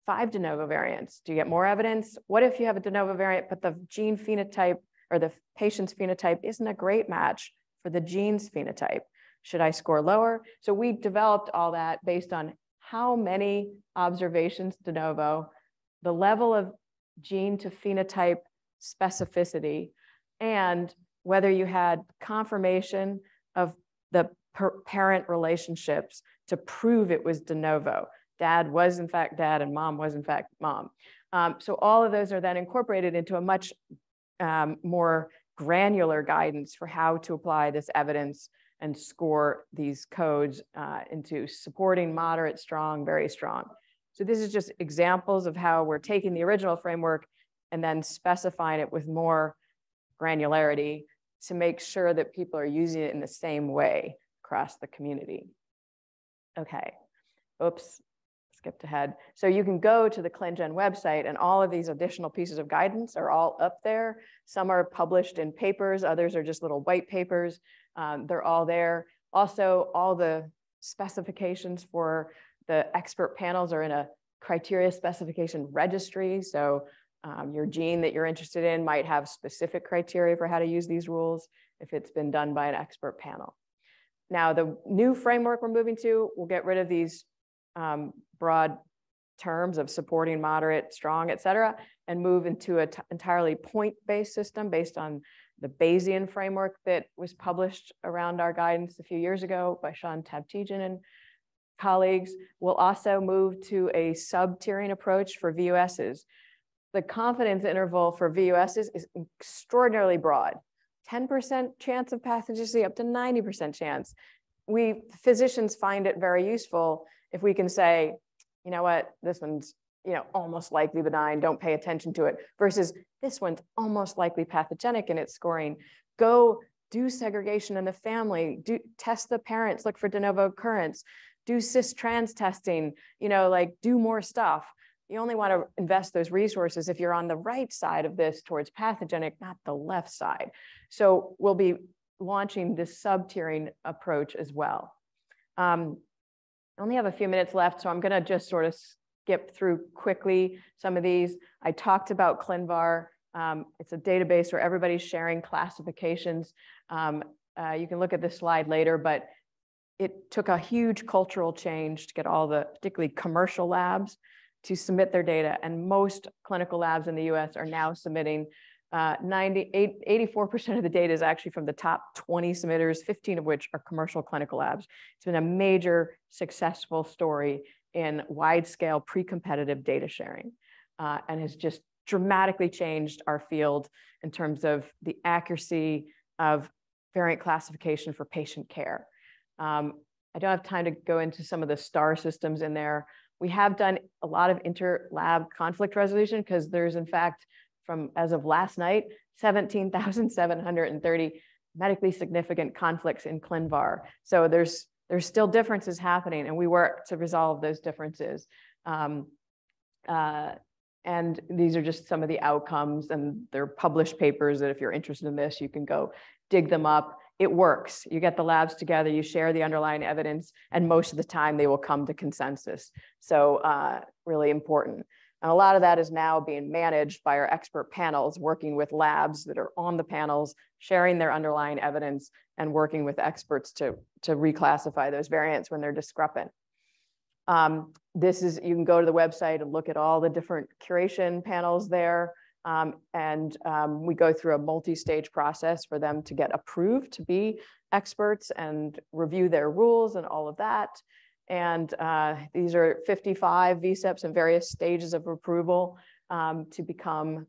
5 de novo variants? Do you get more evidence? What if you have a de novo variant, but the gene phenotype or the patient's phenotype isn't a great match for the gene's phenotype? Should I score lower? So we developed all that based on how many observations de novo, the level of gene to phenotype specificity, and whether you had confirmation of the parent relationships to prove it was de novo. Dad was in fact dad and mom was in fact mom. So all of those are then incorporated into a much more granular guidance for how to apply this evidence and score these codes into supporting, moderate, strong, very strong. So this is just examples of how we're taking the original framework and then specifying it with more granularity to make sure that people are using it in the same way across the community. Okay, oops, skipped ahead. So you can go to the ClinGen website and all of these additional pieces of guidance are all up there. Some are published in papers, others are just little white papers. They're all there. Also, all the specifications for the expert panels are in a criteria specification registry. So your gene that you're interested in might have specific criteria for how to use these rules if it's been done by an expert panel. Now, the new framework we're moving to will get rid of these broad terms of supporting, moderate, strong, et cetera, and move into an entirely point-based system based on the Bayesian framework that was published around our guidance a few years ago by Sean Tabtijan and colleagues. We'll also move to a sub-tiering approach for VUSs. The confidence interval for VUSs is extraordinarily broad. 10% chance of pathogenicity up to 90% chance. We physicians find it very useful if we can say, you know what, this one's almost likely benign, don't pay attention to it, versus this one's almost likely pathogenic in its scoring. Go do segregation in the family, test the parents, look for de novo occurrence, do cis-trans testing, do more stuff. You only want to invest those resources if you're on the right side of this towards pathogenic, not the left side. So we'll be launching this sub-tiering approach as well. I only have a few minutes left, so I'm going to just sort of skip through quickly some of these. I talked about ClinVar. It's a database where everybody's sharing classifications. You can look at this slide later, but it took a huge cultural change to get all the, particularly commercial labs, to submit their data. And most clinical labs in the US are now submitting 84% of the data is actually from the top 20 submitters, 15 of which are commercial clinical labs. It's been a major successful story in wide-scale pre-competitive data sharing, and has just dramatically changed our field in terms of the accuracy of variant classification for patient care. I don't have time to go into some of the star systems in there. We have done a lot of inter-lab conflict resolution because there's, in fact, as of last night, 17,730 medically significant conflicts in ClinVar. So there's still differences happening, and we work to resolve those differences. And these are just some of the outcomes, and they're published papers that if you're interested in this, you can go dig them up. It works. You get the labs together, you share the underlying evidence, and most of the time they will come to consensus. So really important. And a lot of that is now being managed by our expert panels, working with labs that are on the panels, sharing their underlying evidence, and working with experts to reclassify those variants when they're discrepant. You can go to the website and look at all the different curation panels there. We go through a multi-stage process for them to get approved to be experts and review their rules and all of that. And these are 55 VCEPs in various stages of approval to become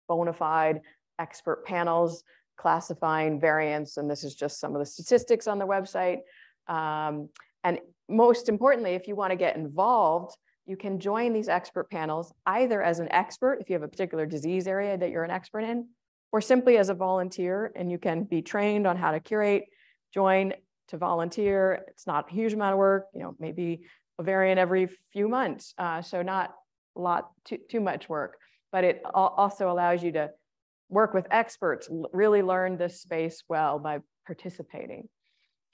bona fide expert panels classifying variants. And this is just some of the statistics on the website. And most importantly, if you want to get involved, you can join these expert panels either as an expert, if you have a particular disease area that you're an expert in, or simply as a volunteer, and you can be trained on how to curate, join to volunteer. It's not a huge amount of work, maybe a variant every few months. So not a lot, too much work, but it also allows you to work with experts, really learn this space well by participating.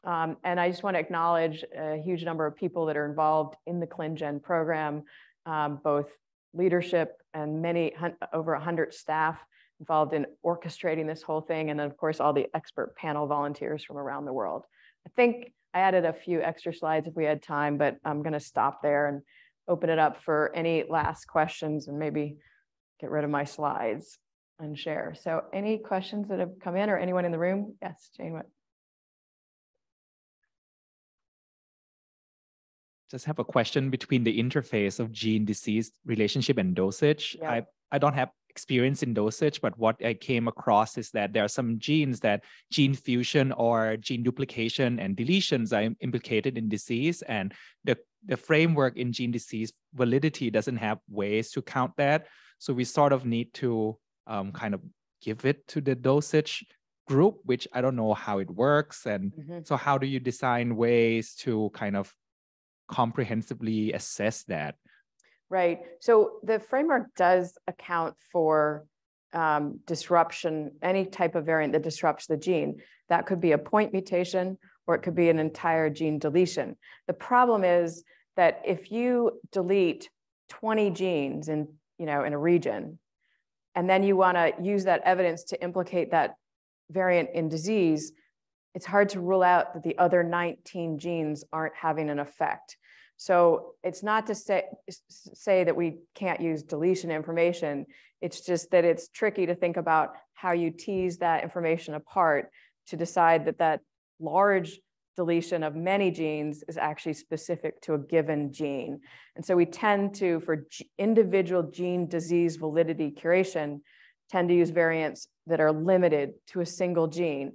And I just want to acknowledge a huge number of people that are involved in the ClinGen program, both leadership and over 100 staff involved in orchestrating this whole thing. And then of course, all the expert panel volunteers from around the world. I think I added a few extra slides if we had time, but I'm going to stop there and open it up for any last questions and maybe get rid of my slides and share. So any questions that have come in or anyone in the room? Yes, Jane, what? Just have a question between the interface of gene disease relationship and dosage. Yeah. I don't have experience in dosage, but what I came across is that there are some genes that gene fusion or gene duplication and deletions are implicated in disease, and the framework in gene disease validity doesn't have ways to count that. So we sort of need to kind of give it to the dosage group, which I don't know how it works. And so how do you design ways to kind of comprehensively assess that? Right. So the framework does account for disruption, any type of variant that disrupts the gene. That could be a point mutation, or it could be an entire gene deletion. The problem is that if you delete 20 genes in a region, and then you want to use that evidence to implicate that variant in disease, it's hard to rule out that the other 19 genes aren't having an effect. So it's not to say that we can't use deletion information. It's just that it's tricky to think about how you tease that information apart to decide that that large deletion of many genes is actually specific to a given gene. And so we tend to, for individual gene disease validity curation, tend to use variants that are limited to a single gene.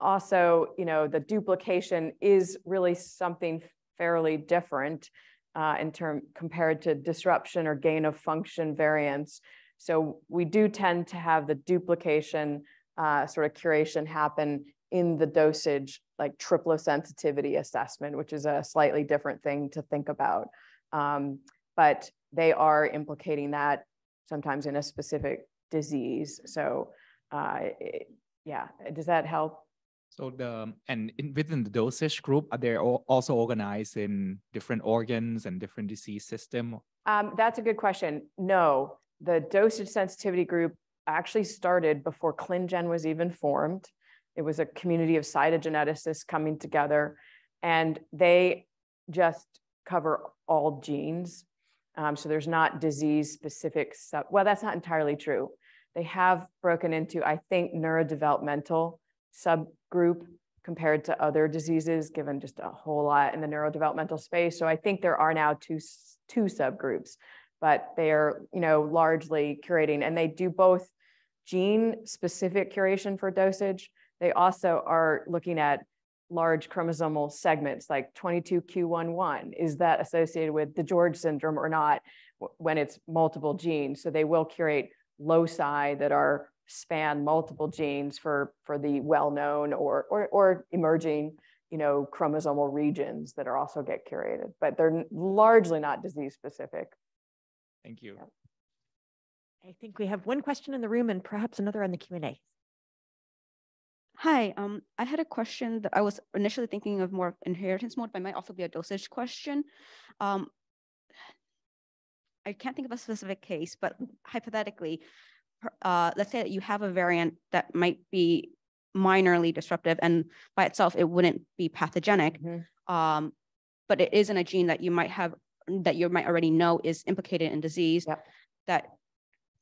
Also, the duplication is really something fairly different compared to disruption or gain of function variants. So we do tend to have the duplication sort of curation happen in the dosage, like triplosensitivity assessment, which is a slightly different thing to think about. But they are implicating that sometimes in a specific disease. So yeah, does that help? So within the dosage group, are they also organized in different organs and different disease system? That's a good question. No, the dosage sensitivity group actually started before ClinGen was even formed. It was a community of cytogeneticists coming together, and they just cover all genes. So there's not disease-specific well, that's not entirely true. They have broken into, I think, neurodevelopmental subgroup compared to other diseases, given just a whole lot in the neurodevelopmental space. So I think there are now two subgroups, but they are, largely curating, and they do both gene-specific curation for dosage. They also are looking at large chromosomal segments like 22q11. Is that associated with the George syndrome or not when it's multiple genes? So they will curate loci that span multiple genes for the well-known or emerging, chromosomal regions that are also get curated, but they're largely not disease-specific. Thank you. Yeah. I think we have one question in the room and perhaps another on the Q&A. Hi, I had a question that I was initially thinking of more inheritance mode, but it might also be a dosage question. I can't think of a specific case, but hypothetically, let's say that you have a variant that might be minorly disruptive, and by itself, it wouldn't be pathogenic, but it is in a gene that you might already know is implicated in disease, that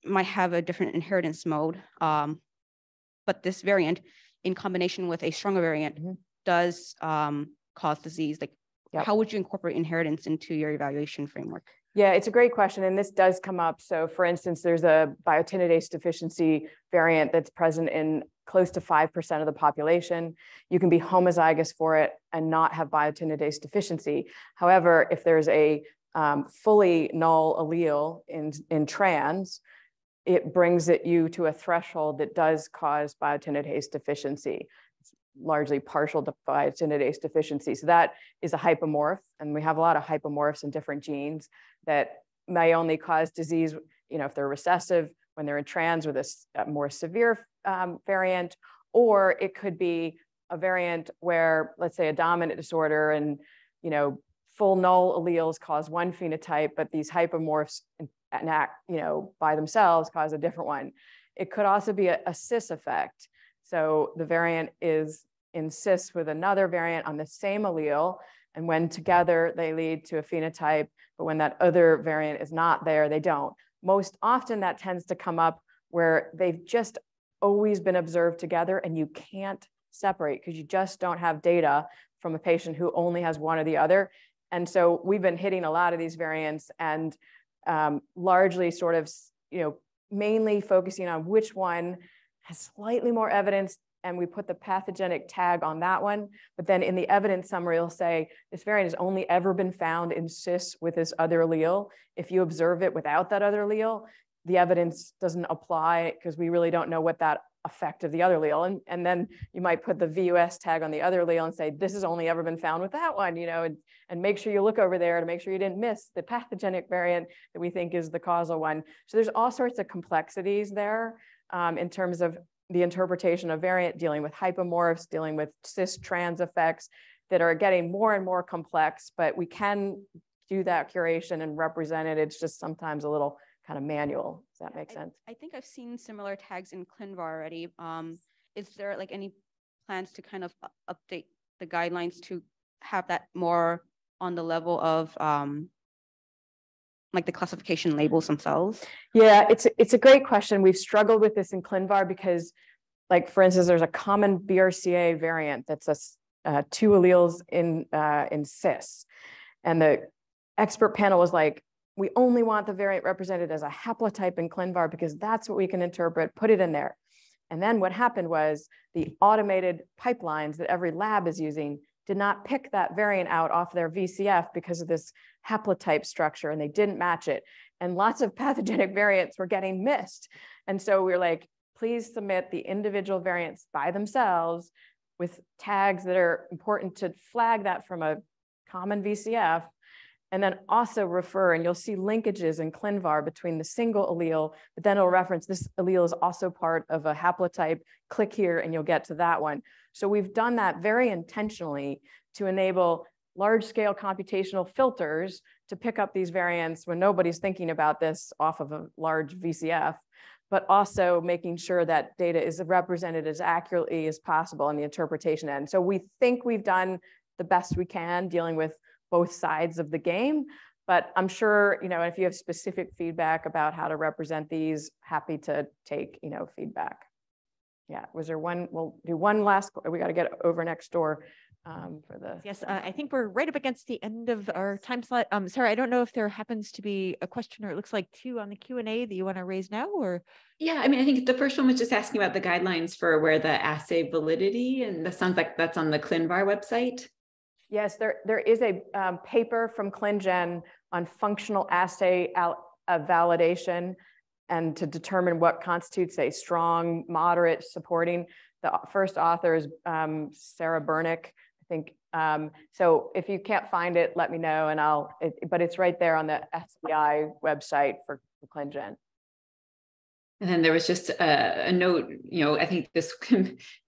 might have a different inheritance mode. But this variant, in combination with a stronger variant, does cause disease. Like, how would you incorporate inheritance into your evaluation framework? Yeah, it's a great question, and this does come up. So for instance, there's a biotinidase deficiency variant that's present in close to 5% of the population. You can be homozygous for it and not have biotinidase deficiency. However, if there's a fully null allele in trans, it brings you to a threshold that does cause biotinidase deficiency. It's largely partial to biotinidase deficiency. So that is a hypomorph, and we have a lot of hypomorphs in different genes that may only cause disease, if they're recessive when they're in trans with a more severe variant, or it could be a variant where, let's say, a dominant disorder and, full null alleles cause one phenotype, but these hypomorphs by themselves cause a different one. It could also be a cis effect. So the variant is in cis with another variant on the same allele, and when together they lead to a phenotype, but when that other variant is not there, they don't. Most often that tends to come up where they've just always been observed together and you can't separate because you just don't have data from a patient who only has one or the other. And so we've been hitting a lot of these variants and largely sort of, mainly focusing on which one has slightly more evidence, and we put the pathogenic tag on that one. But then in the evidence summary, it'll say this variant has only ever been found in cis with this other allele. If you observe it without that other allele, the evidence doesn't apply because we really don't know what that effect of the other allele. And then you might put the VUS tag on the other allele and say, this has only ever been found with that one, and make sure you look over there to make sure you didn't miss the pathogenic variant that we think is the causal one. So there's all sorts of complexities there in terms of the interpretation of variant, dealing with hypomorphs, dealing with cis-trans effects that are getting more and more complex, but we can do that curation and represent it. It's just sometimes a little kind of manual. Does that make sense? I think I've seen similar tags in ClinVar already. Is there like any plans to kind of update the guidelines to have that more on the level of like the classification labels themselves? Yeah, it's a great question. We've struggled with this in ClinVar because, like, for instance, there's a common BRCA variant that's two alleles in cis, and the expert panel was like, we only want the variant represented as a haplotype in ClinVar because that's what we can interpret, put it in there. And then what happened was the automated pipelines that every lab is using did not pick that variant out off their VCF because of this haplotype structure, and they didn't match it. And lots of pathogenic variants were getting missed. And so we were like, please submit the individual variants by themselves with tags that are important to flag that from a common VCF, and then also refer, and you'll see linkages in ClinVar between the single allele, but then it'll reference this allele is also part of a haplotype. Click here and you'll get to that one. So we've done that very intentionally to enable large-scale computational filters to pick up these variants when nobody's thinking about this off of a large VCF, but also making sure that data is represented as accurately as possible in the interpretation end. So we think we've done the best we can dealing with both sides of the game, but I'm sure, if you have specific feedback about how to represent these, happy to take, feedback. Yeah, was there one? We'll do one last, we got to get over next door for the. Yes, I think we're right up against the end of our time slot. Sarah, I don't know if there happens to be a question, or it looks like two on the Q&A that you want to raise now, or? Yeah, I mean, I think the first one was just asking about the guidelines for where the assay validity, and that sounds like that's on the ClinVar website. Yes, there is a paper from ClinGen on functional assay validation and to determine what constitutes a strong, moderate, supporting. The first author is Sarah Bernick, I think. So if you can't find it, let me know, and but it's right there on the SCI website for ClinGen. And then there was just a note, I think this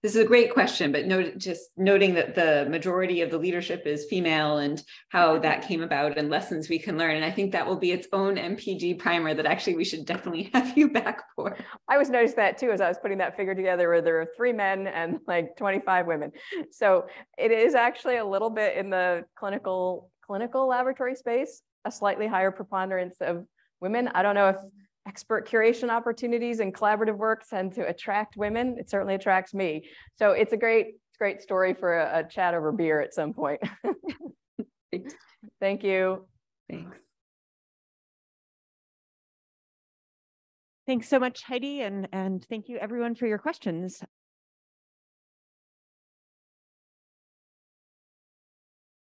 is a great question, but just noting that the majority of the leadership is female and how that came about and lessons we can learn. And I think that will be its own MPG primer that actually we should definitely have you back for. I was noticing that too, as I was putting that figure together, where there are 3 men and like 25 women. So it is actually a little bit in the clinical laboratory space, a slightly higher preponderance of women. I don't know if expert curation opportunities and collaborative work tend to attract women. It certainly attracts me. So it's a great story for a chat over beer at some point. Thank you. Thanks. Thanks so much, Heidi, and thank you everyone for your questions.